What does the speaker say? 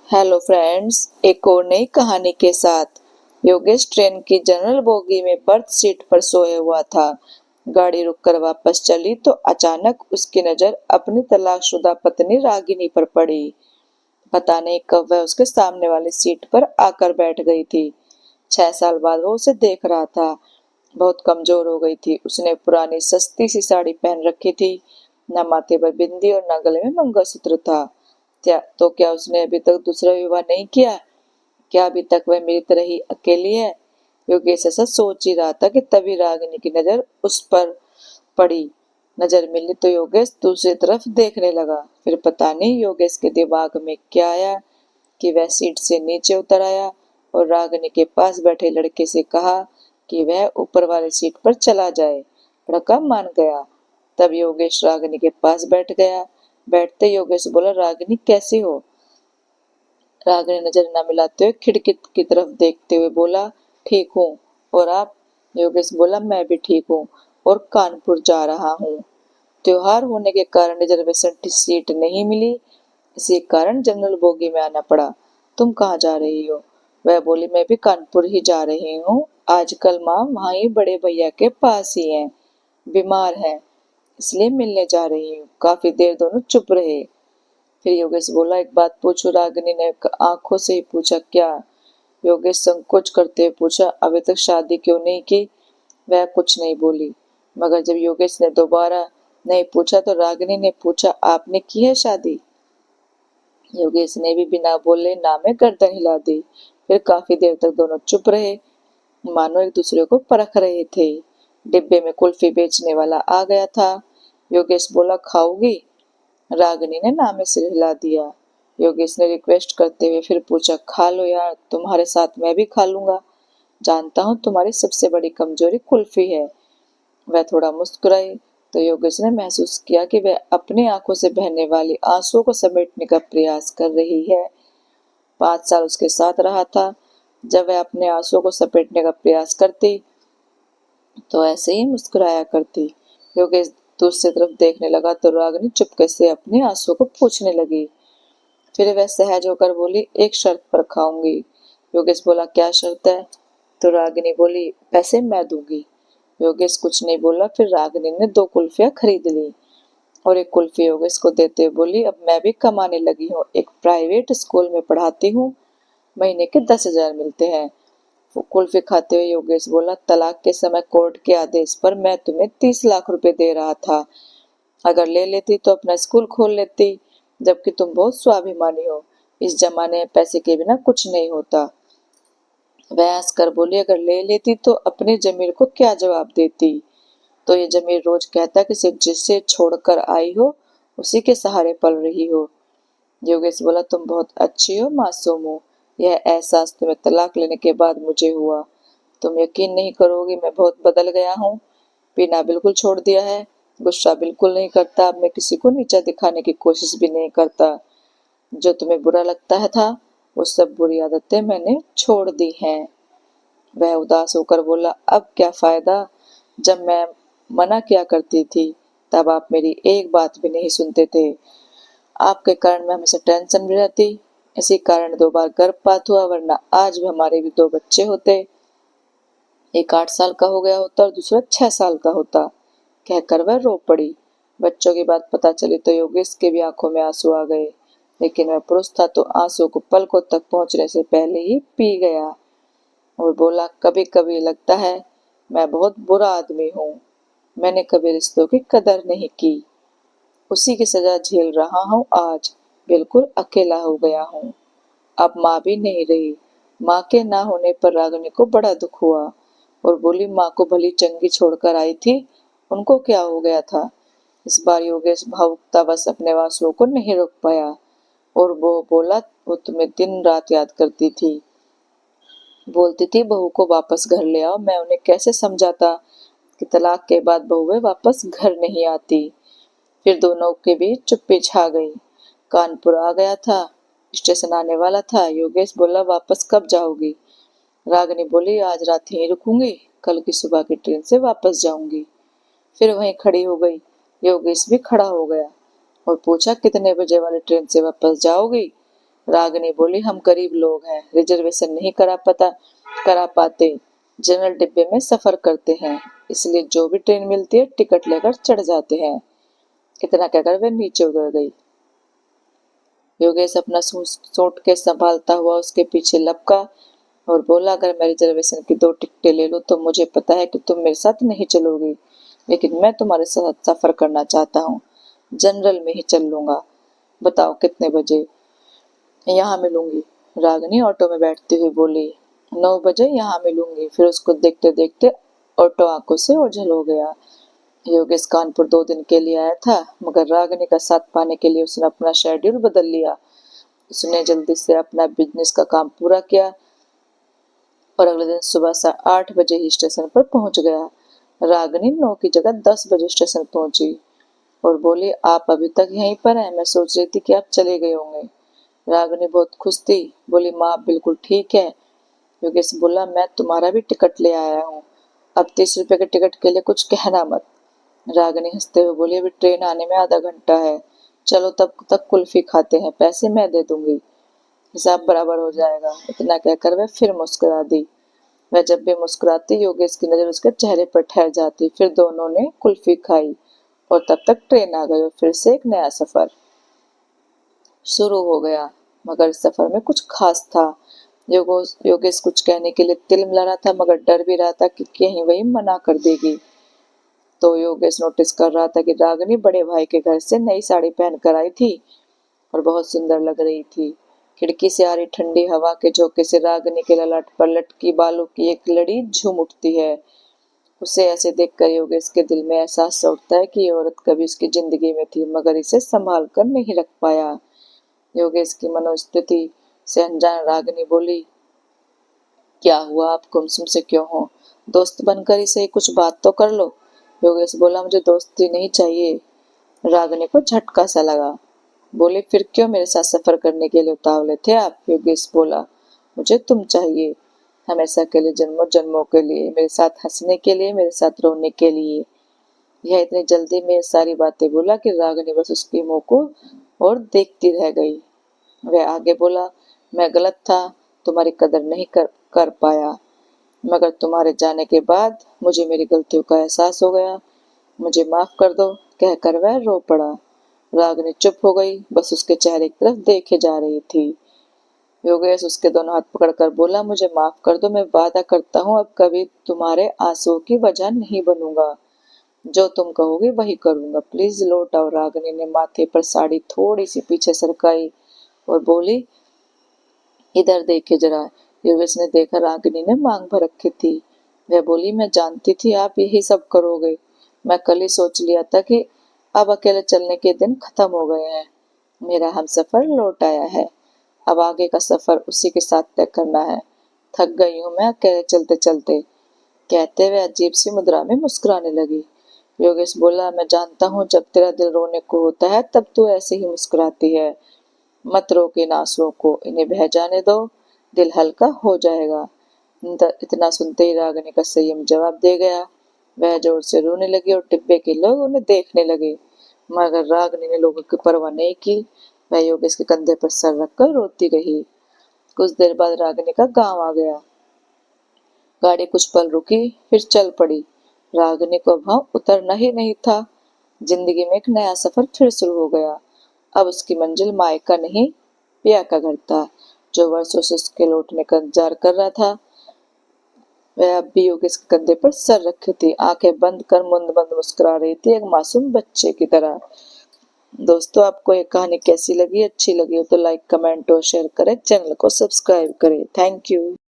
Hello friends, एक और नई कहानी के साथ। योगेश ट्रेन की जनरल बोगी में बर्थ सीट पर सोया हुआ था। गाड़ी रुककर वापस चली तो अचानक उसकी नजर अपनी तलाकशुदा पत्नी रागिनी पर पड़ी। पता नहीं कब वह उसके सामने वाली सीट पर आकर बैठ गई थी। 6 साल बाद वो उसे देख रहा था। बहुत कमजोर हो गई थी। उसने पुरानी सस्ती सी साड़ी पहन रखी थी। न माथे पर बिंदी और न गले में मंगलसूत्र था। क्या उसने अभी तक दूसरा विवाह नहीं किया? क्या अभी तक वह मेरी तरह ही अकेली है? योगेश ऐसा सोच ही रहा था कि तभी रागिनी की नजर उस पर पड़ी। नजर मिली तो योगेश दूसरी तरफ देखने लगा। फिर पता नहीं योगेश के दिमाग में क्या आया कि वह सीट से नीचे उतर आया और रागिनी के पास बैठे लड़के से कहा कि वह ऊपर वाली सीट पर चला जाए। लड़का मान गया। तब योगेश रागिनी के पास बैठ गया। बैठते योगेश बोला, रागिनी कैसी हो? रागिनी नजर न मिलाते हुए खिड़की की तरफ देखते हुए बोला, ठीक हूँ। और आप? योगेश बोला, मैं भी ठीक हूँ और कानपुर जा रहा हूँ। त्योहार होने के कारण रिजर्वेशन सीट नहीं मिली, इसी कारण जनरल बोगी में आना पड़ा। तुम कहाँ जा रही हो? वह बोली, मैं भी कानपुर ही जा रही हूँ। आजकल माँ वहाँ ही बड़े भैया के पास ही है, बीमार है, इसलिए मिलने जा रही हूँ। काफी देर दोनों चुप रहे। फिर योगेश बोला, एक बात पूछूं? रागिनी ने आंखों से ही पूछा, क्या? योगेश संकोच करते हुए पूछा, अभी तक शादी क्यों नहीं की? वह कुछ नहीं बोली। मगर जब योगेश ने दोबारा नहीं पूछा तो रागिनी ने पूछा, आपने की है शादी? योगेश ने भी बिना बोले ना में गर्दन हिला दी। फिर काफी देर तक दोनों चुप रहे, मानो एक दूसरे को परख रहे थे। डिब्बे में कुल्फी बेचने वाला आ गया था। योगेश बोला, खाओगी? रागिनी ने नामे सिर हिला दिया। योगेश ने रिक्वेस्ट करते हुए फिर पूछा, खा लो यार, तुम्हारे साथ मैं भी खा लूंगा। जानता हूँ तुम्हारी सबसे बड़ी कमजोरी कुल्फी है। वह थोड़ा मुस्कुराई तो योगेश ने महसूस किया कि वह अपनी आंखों से बहने वाली आंसुओं को समेटने का प्रयास कर रही है। 5 साल उसके साथ रहा था। जब वह अपने आंसुओं को समेटने का प्रयास करती तो ऐसे ही मुस्कुराया करती। योगेश दूसरी तरफ देखने लगा तो रागिनी चुपके से अपने आंसुओं को पोंछने लगी। फिर वह सहज होकर बोली, एक शर्त पर खाऊंगी। योगेश बोला, क्या शर्त है? तो रागिनी बोली, पैसे मैं दूंगी। योगेश कुछ नहीं बोला। फिर रागिनी ने 2 कुल्फियां खरीद ली और एक कुल्फी योगेश को देते हुए बोली, अब मैं भी कमाने लगी हूँ, एक प्राइवेट स्कूल में पढ़ाती हूँ, महीने के 10,000 मिलते हैं। वो कुल्फी खाते हुए योगेश बोला, तलाक के समय कोर्ट के आदेश पर मैं तुम्हें 30 लाख रुपए दे रहा था। अगर ले लेती तो अपना स्कूल खोल लेती, जबकि तुम बहुत स्वाभिमानी हो। इस जमाने में पैसे के बिना कुछ नहीं होता। वह हंसकर बोली, अगर ले लेती तो अपनी जमीर को क्या जवाब देती? तो ये जमीर रोज कहता कि सिर्फ जिसे छोड़कर आई हो उसी के सहारे पल रही हो। योगेश बोला, तुम बहुत अच्छी हो, मासूम हो। यह एहसास तुम्हें तलाक लेने के बाद मुझे हुआ। तुम यकीन नहीं करोगी, मैं बहुत बदल गया हूँ। पीना बिल्कुल छोड़ दिया है, गुस्सा बिल्कुल नहीं करता, मैं किसी को नीचा दिखाने की कोशिश भी नहीं करता। जो तुम्हें बुरा लगता है था, वो सब बुरी आदतें मैंने छोड़ दी हैं। वह उदास होकर बोला, अब क्या फायदा? जब मैं मना किया करती थी तब आप मेरी एक बात भी नहीं सुनते थे। आपके कारण मैं हमेशा टेंशन में रहती। इसी कारण 2 बार गर्भपात हुआ, वरना आज भी हमारे भी 2 बच्चे होते। एक 8 साल का हो गया होता और दूसरा 6 साल का होता। कहकर वह रो पड़ी। बच्चों की बात पता चली तो योगेश के भी आंखों में आंसू आ गए, लेकिन वह पुरुष था तो आंसू को पलकों तक पहुंचने से पहले ही पी गया और बोला, कभी कभी लगता है मैं बहुत बुरा आदमी हूँ। मैंने कभी रिश्तों की कदर नहीं की, उसी की सजा झेल रहा हूँ आज। बिल्कुल अकेला हो गया हूँ। अब माँ भी नहीं रही। माँ के ना होने पर रागिनी को बड़ा दुख हुआ और बोली, माँ को भली चंगी छोड़कर आई थी, उनको क्या हो गया था? इस बार योगेश भावुकतावश अपने आंसुओं को नहीं रोक पाया और वो बोला, वो तुम्हें दिन रात याद करती थी, बोलती थी बहू को वापस घर ले आओ। मैं उन्हें कैसे समझाता कि तलाक के बाद बहुएं वापस घर नहीं आती। फिर दोनों के बीच चुप्पी छा गई। कानपुर आ गया था, स्टेशन आने वाला था। योगेश बोला, वापस कब जाओगी? रागिनी बोली, आज रात यहीं रुकूंगी, कल की सुबह की ट्रेन से वापस जाऊंगी। फिर वहीं खड़ी हो गई। योगेश भी खड़ा हो गया और पूछा, कितने बजे वाली ट्रेन से वापस जाओगी? रागिनी बोली, हम गरीब लोग हैं, रिजर्वेशन नहीं करा पाते, जनरल डिब्बे में सफर करते हैं, इसलिए जो भी ट्रेन मिलती है टिकट लेकर चढ़ जाते हैं। इतना कहकर वे नीचे उतर गई। योगेश अपना सूटकेस संभालता हुआ उसके पीछे लपका और बोला, अगर मैं रिजर्वेशन की 2 टिकटें ले लूं तो मुझे पता है कि तुम मेरे साथ नहीं चलोगी, लेकिन मैं तुम्हारे साथ सफर करना चाहता हूँ, जनरल में ही चल लूंगा। बताओ कितने बजे? यहाँ मिलूंगी, रागिनी ऑटो में बैठती हुई बोली। 9 बजे यहाँ मिलूंगी। फिर उसको देखते देखते ऑटो आंखों से ओझल हो गया। योगेश कानपुर 2 दिन के लिए आया था, मगर रागिनी का साथ पाने के लिए उसने अपना शेड्यूल बदल लिया। उसने जल्दी से अपना बिजनेस का काम पूरा किया और अगले दिन सुबह 8 बजे ही स्टेशन पर पहुंच गया। रागिनी 9 की जगह 10 बजे स्टेशन पहुंची और बोली, आप अभी तक यहीं पर हैं, मैं सोच रही थी कि आप चले गए होंगे। रागिनी बहुत खुश थी, बोली, माँ आप बिल्कुल ठीक है। योगेश बोला, मैं तुम्हारा भी टिकट ले आया हूँ, अब 30 रुपए के टिकट के लिए कुछ कहना मत। रागिनी हंसते हुए बोली, अभी ट्रेन आने में आधा घंटा है, चलो तब तक कुल्फी खाते हैं, पैसे मैं दे दूंगी, हिसाब बराबर हो जाएगा। इतना कहकर वह फिर मुस्कुरा दी। वह जब भी मुस्कुराती योगेश की नजर उसके चेहरे पर ठहर जाती। फिर दोनों ने कुल्फी खाई और तब तक ट्रेन आ गई और फिर से एक नया सफर शुरू हो गया। मगर इस सफर में कुछ खास था। योगेश कुछ कहने के लिए तिलमिला रहा था, मगर डर भी रहा था कि कहीं वही मना कर देगी। तो योगेश नोटिस कर रहा था कि रागिनी बड़े भाई के घर से नई साड़ी पहन कर आई थी और बहुत सुंदर लग रही थी। खिड़की से आ रही ठंडी हवा के झोंके से रागिनी के ललाट पर लटकी बालों की एक लड़ी झूम उठती है। उसे ऐसे देखकर योगेश के दिल में एहसास उठता है कि ये औरत कभी उसकी जिंदगी में थी, मगर इसे संभाल कर नहीं रख पाया। योगेश की मनोस्थिति से अनजान रागिनी बोली, क्या हुआ, आप गुमसुम से क्यों हो? दोस्त बनकर ही सही कुछ बात तो कर लो। योगेश बोला, मुझे दोस्ती नहीं चाहिए। रागिनी को झटका सा लगा, बोले, फिर क्यों मेरे साथ सफर करने के लिए उतावले थे आप? योगेश बोला, मुझे तुम चाहिए, हमेशा के लिए, जन्मों जन्मों के लिए, मेरे साथ हंसने के लिए, मेरे साथ रोने के लिए। यह इतनी जल्दी में सारी बातें बोला कि रागिनी बस उसकी मुंह को और देखती रह गई। वह आगे बोला, मैं गलत था, तुम्हारी कदर नहीं कर पाया, मगर तुम्हारे जाने के बाद मुझे मेरी गलतियों का एहसास हो गया, मुझे माफ कर दो, कहकर वह रो पड़ा। रागिनी चुप हो गई, बस उसके चेहरे की तरफ देखे जा रही थी। योगेश उसके दोनों हाथ पकड़कर बोला, मुझे माफ कर दो, मैं वादा करता हूँ अब कभी तुम्हारे आंसुओं की वजह नहीं बनूंगा, जो तुम कहोगे वही करूंगा, प्लीज लौट आओ। रागिनी ने माथे पर साड़ी थोड़ी सी पीछे सरकाई और बोली, इधर देखे जरा। योगेश ने देखा रागिनी ने मांग भर रखी थी। वह बोली, मैं जानती थी आप यही सब करोगे, मैं कल ही सोच लिया था कि अब अकेले चलने के दिन खत्म हो गए हैं, मेरा हमसफर लौट आया है, अब आगे का सफर उसी के साथ तय करना है, थक गई हूँ मैं अकेले चलते चलते, कहते हुए अजीब सी मुद्रा में मुस्कुराने लगी। योगेश बोला, मैं जानता हूँ जब तेरा दिल रोने को होता है तब तू ऐसे ही मुस्कुराती है, मत रोक इन आंसुओं को, इन्हें बह जाने दो, दिल हल्का हो जाएगा। इतना सुनते ही रागिनी का संयम जवाब दे गया। वह जोर से रोने लगी और डिब्बे के लोग उन्हें देखने लगे, मगर रागिनी ने लोगों की परवाह नहीं की। वह योगेश के कंधे पर सर रखकर रोती रही। कुछ देर बाद रागिनी का गांव आ गया। गाड़ी कुछ पल रुकी, फिर चल पड़ी। रागिनी को अब उतरना ही नहीं था। जिंदगी में एक नया सफर फिर शुरू हो गया। अब उसकी मंजिल मायका नहीं, पिया का घर था, जो वर्षों से उसके लौटने का इंतजार कर रहा था। वह अब भी योगेश के कंधे पर सर रखी थी, आंखें बंद कर मुंद बंद मुस्कुरा रही थी, एक मासूम बच्चे की तरह। दोस्तों, आपको ये कहानी कैसी लगी? अच्छी लगी हो तो लाइक, कमेंट और शेयर करें, चैनल को सब्सक्राइब करें। Thank you.